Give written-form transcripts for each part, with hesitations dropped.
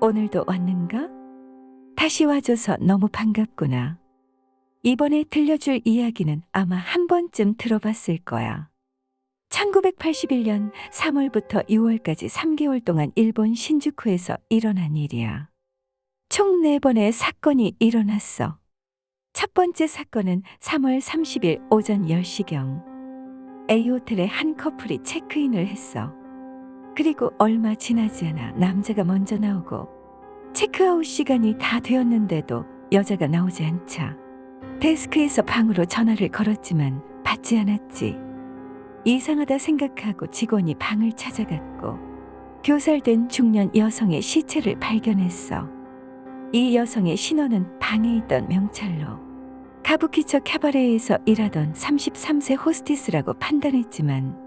오늘도 왔는가? 다시 와줘서 너무 반갑구나. 이번에 들려줄 이야기는 아마 한 번쯤 들어봤을 거야. 1981년 3월부터 6월까지 3개월 동안 일본 신주쿠에서 일어난 일이야. 총 4번의 사건이 일어났어. 첫 번째 사건은 3월 30일 오전 10시경. A호텔에 한 커플이 체크인을 했어. 그리고 얼마 지나지 않아 남자가 먼저 나오고 체크아웃 시간이 다 되었는데도 여자가 나오지 않자 데스크에서 방으로 전화를 걸었지만 받지 않았지. 이상하다 생각하고 직원이 방을 찾아갔고 교살된 중년 여성의 시체를 발견했어. 이 여성의 신원은 방에 있던 명찰로 가부키초 캬바레에서 일하던 33세 호스티스라고 판단했지만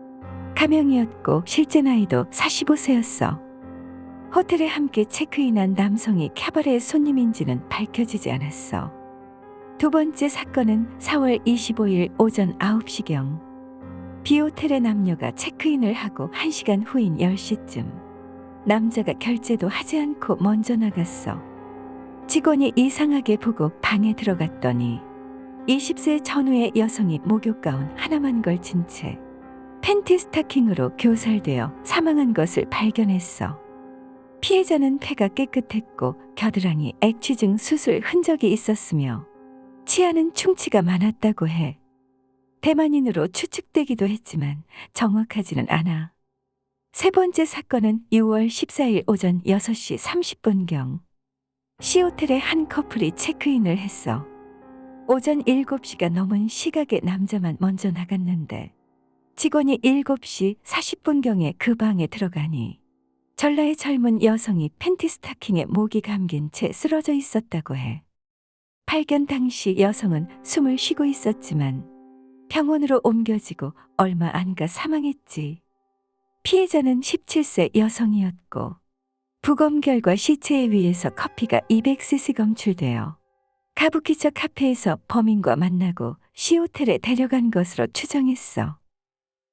가명이었고 실제 나이도 45세였어. 호텔에 함께 체크인한 남성이 캬바레의 손님인지는 밝혀지지 않았어. 두 번째 사건은 4월 25일 오전 9시경. B호텔의 남녀가 체크인을 하고 1시간 후인 10시쯤 남자가 결제도 하지 않고 먼저 나갔어. 직원이 이상하게 보고 방에 들어갔더니 20세 전후의 여성이 목욕 가운 하나만 걸친 채 팬티 스타킹으로 교살되어 사망한 것을 발견했어. 피해자는 폐가 깨끗했고 겨드랑이 액취증 수술 흔적이 있었으며 치아는 충치가 많았다고 해. 대만인으로 추측되기도 했지만 정확하지는 않아. 세 번째 사건은 6월 14일 오전 6시 30분경. C호텔에 한 커플이 체크인을 했어. 오전 7시가 넘은 시각에 남자만 먼저 나갔는데 직원이 7시 40분경에 그 방에 들어가니 전라의 젊은 여성이 팬티 스타킹에 목이 감긴 채 쓰러져 있었다고 해. 발견 당시 여성은 숨을 쉬고 있었지만 병원으로 옮겨지고 얼마 안 가 사망했지. 피해자는 17세 여성이었고 부검 결과 시체 위에서 커피가 200cc 검출되어 가부키초 카페에서 범인과 만나고 C호텔에 데려간 것으로 추정했어.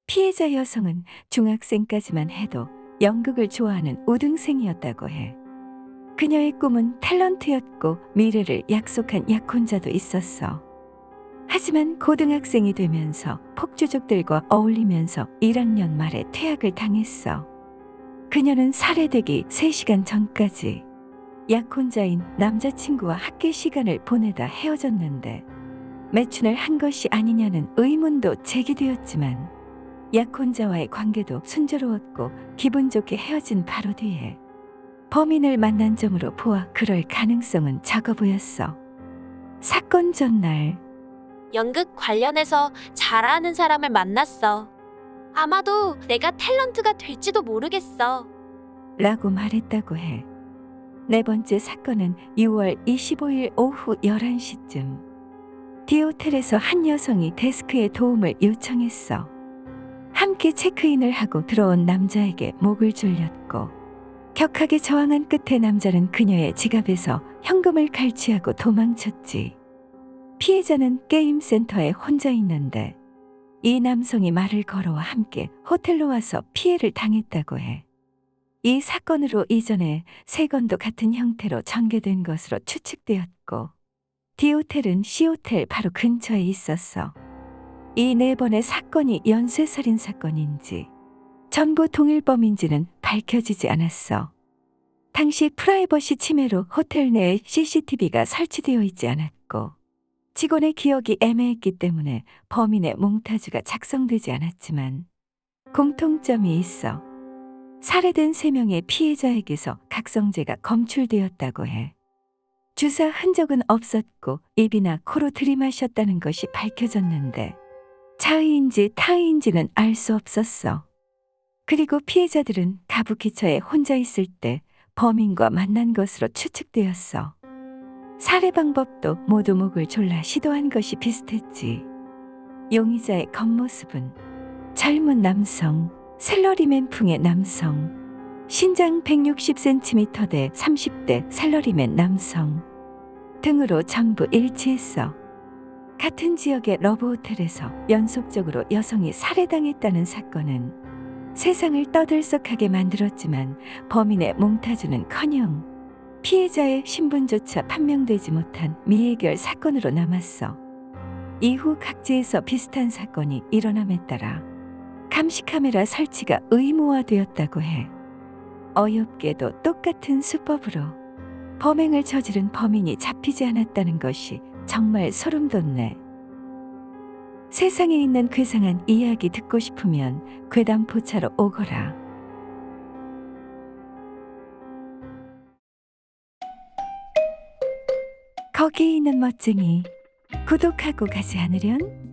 피해자 여성은 중학생까지만 해도 연극을 좋아하는 우등생이었다고 해. 그녀의 꿈은 탤런트였고 미래를 약속한 약혼자도 있었어. 하지만 고등학생이 되면서 폭주족들과 어울리면서 1학년 말에 퇴학을 당했어. 그녀는 살해되기 3시간 전까지 약혼자인 남자친구와 학교 시간을 보내다 헤어졌는데 매춘을 한 것이 아니냐는 의문도 제기되었지만 약혼자와의 관계도 순조로웠고 기분 좋게 헤어진 바로 뒤에 범인을 만난 점으로 보아 그럴 가능성은 적어 보였어. 사건 전날 연극 관련해서 잘 아는 사람을 만났어. 아마도 내가 탤런트가 될지도 모르겠어. 라고 말했다고 해. 네 번째 사건은 6월 25일 오후 11시쯤. D호텔에서 한 여성이 데스크에 도움을 요청했어. 함께 체크인을 하고 들어온 남자에게 목을 졸렸고 격하게 저항한 끝에 남자는 그녀의 지갑에서 현금을 갈취하고 도망쳤지. 피해자는 게임 센터에 혼자 있는데 이 남성이 말을 걸어와 함께 호텔로 와서 피해를 당했다고 해. 이 사건으로 이전에 3건도 같은 형태로 전개된 것으로 추측되었고 D호텔은 C호텔 바로 근처에 있었어. 이 4번의 사건이 연쇄살인 사건인지 전부 동일범인지는 밝혀지지 않았어. 당시 프라이버시 침해로 호텔 내에 CCTV가 설치되어 있지 않았고 직원의 기억이 애매했기 때문에 범인의 몽타주가 작성되지 않았지만 공통점이 있어. 살해된 3명의 피해자에게서 각성제가 검출되었다고 해. 주사 흔적은 없었고 입이나 코로 들이마셨다는 것이 밝혀졌는데 자의인지 타의인지는 알 수 없었어. 그리고 피해자들은 가부키초에 혼자 있을 때 범인과 만난 것으로 추측되었어. 살해 방법도 모두 목을 졸라 시도한 것이 비슷했지. 용의자의 겉모습은 젊은 남성, 샐러리맨풍의 남성, 신장 160cm 대 30대 샐러리맨 남성 등으로 전부 일치했어. 같은 지역의 러브호텔에서 연속적으로 여성이 살해당했다는 사건은 세상을 떠들썩하게 만들었지만 범인의 몽타주는커녕 피해자의 신분조차 판명되지 못한 미해결 사건으로 남았어. 이후 각지에서 비슷한 사건이 일어남에 따라 감시카메라 설치가 의무화되었다고 해. 어이없게도 똑같은 수법으로 범행을 저지른 범인이 잡히지 않았다는 것이 정말 소름 돋네. 세상에 있는 괴상한 이야기 듣고 싶으면 괴담포차로 오거라. 거기 있는 멋쟁이, 구독하고 가지 않으련?